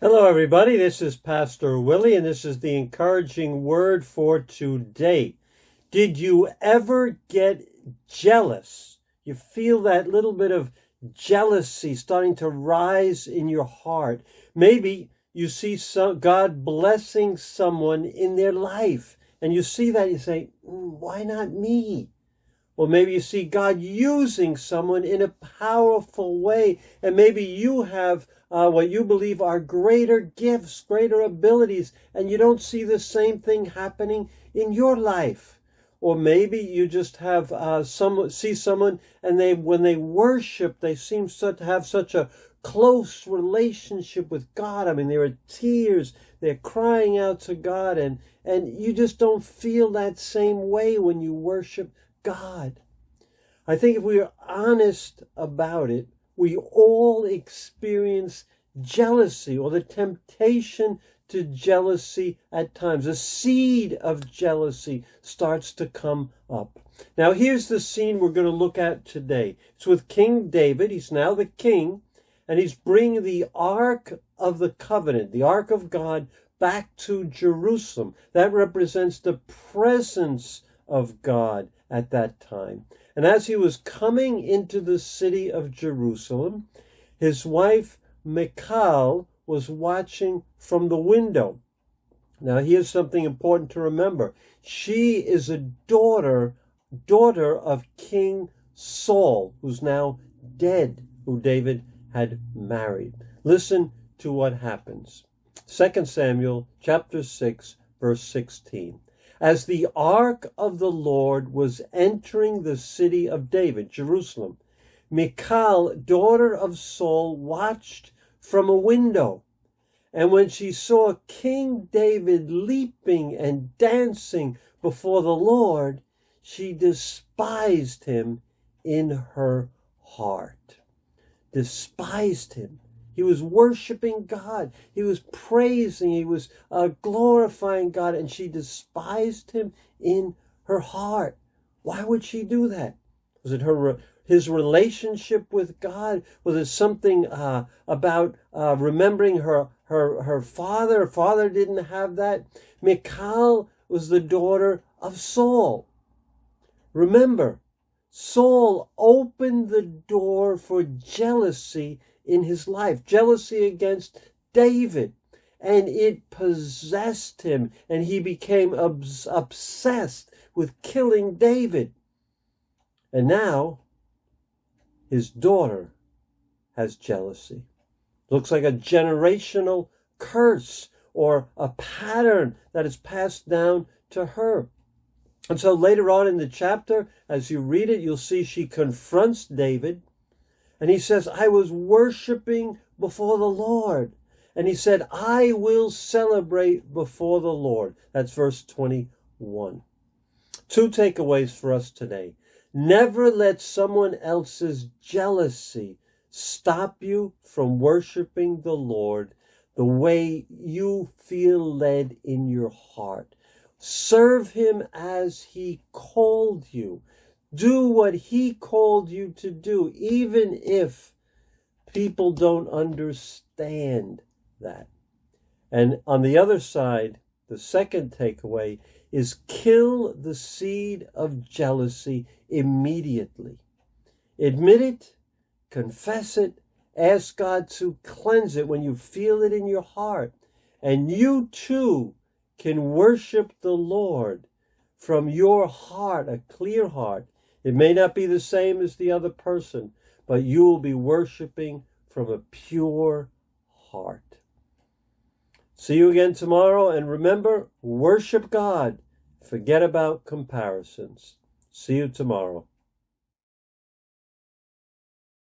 Hello, everybody. This is Pastor Willie, and this is the encouraging word for today. Did you ever get jealous? You feel that little bit of jealousy starting to rise in your heart. Maybe you see God blessing someone in their life, and you see that, you say, why not me? Or maybe you see God using someone in a powerful way, and maybe you have what you believe are greater gifts, greater abilities, and you don't see the same thing happening in your life. Or maybe you just have see someone, and when they worship, they seem to have such a close relationship with God. I mean, there are tears, they're crying out to God, and you just don't feel that same way when you worship God. I think if we are honest about it, we all experience jealousy or the temptation to jealousy at times. A seed of jealousy starts to come up. Now, here's the scene we're going to look at today. It's with King David. He's now the king, and he's bringing the Ark of the Covenant, the Ark of God, back to Jerusalem. That represents the presence of God at that time. And as he was coming into the city of Jerusalem, his wife Michal was watching from the window. Now here's something important to remember. She is a daughter of King Saul, who's now dead, who David had married. Listen to what happens. 2 Samuel chapter 6, verse 16. As the ark of the Lord was entering the city of David, Jerusalem, Michal, daughter of Saul, watched from a window. And when she saw King David leaping and dancing before the Lord, she despised him in her heart. Despised him. He was worshiping God. He was praising. He was glorifying God. And she despised him in her heart. Why would she do that? Was it his relationship with God? Was it something about remembering her father? Her father didn't have that. Michal was the daughter of Saul. Remember, Saul opened the door for jealousy in his life, jealousy against David, and it possessed him, and he became obsessed with killing David. And now his daughter has jealousy. Looks like a generational curse or a pattern that is passed down to her. And so later on in the chapter, as you read it, you'll see she confronts David. And he says, I was worshiping before the Lord. And he said, I will celebrate before the Lord. That's verse 21. Two takeaways for us today. Never let someone else's jealousy stop you from worshiping the Lord the way you feel led in your heart. Serve him as he called you. Do what he called you to do, even if people don't understand that. And on the other side, the second takeaway is kill the seed of jealousy immediately. Admit it, confess it, ask God to cleanse it when you feel it in your heart. And you too can worship the Lord from your heart, a clear heart. It may not be the same as the other person, but you will be worshiping from a pure heart. See you again tomorrow, and remember, worship God. Forget about comparisons. See you tomorrow.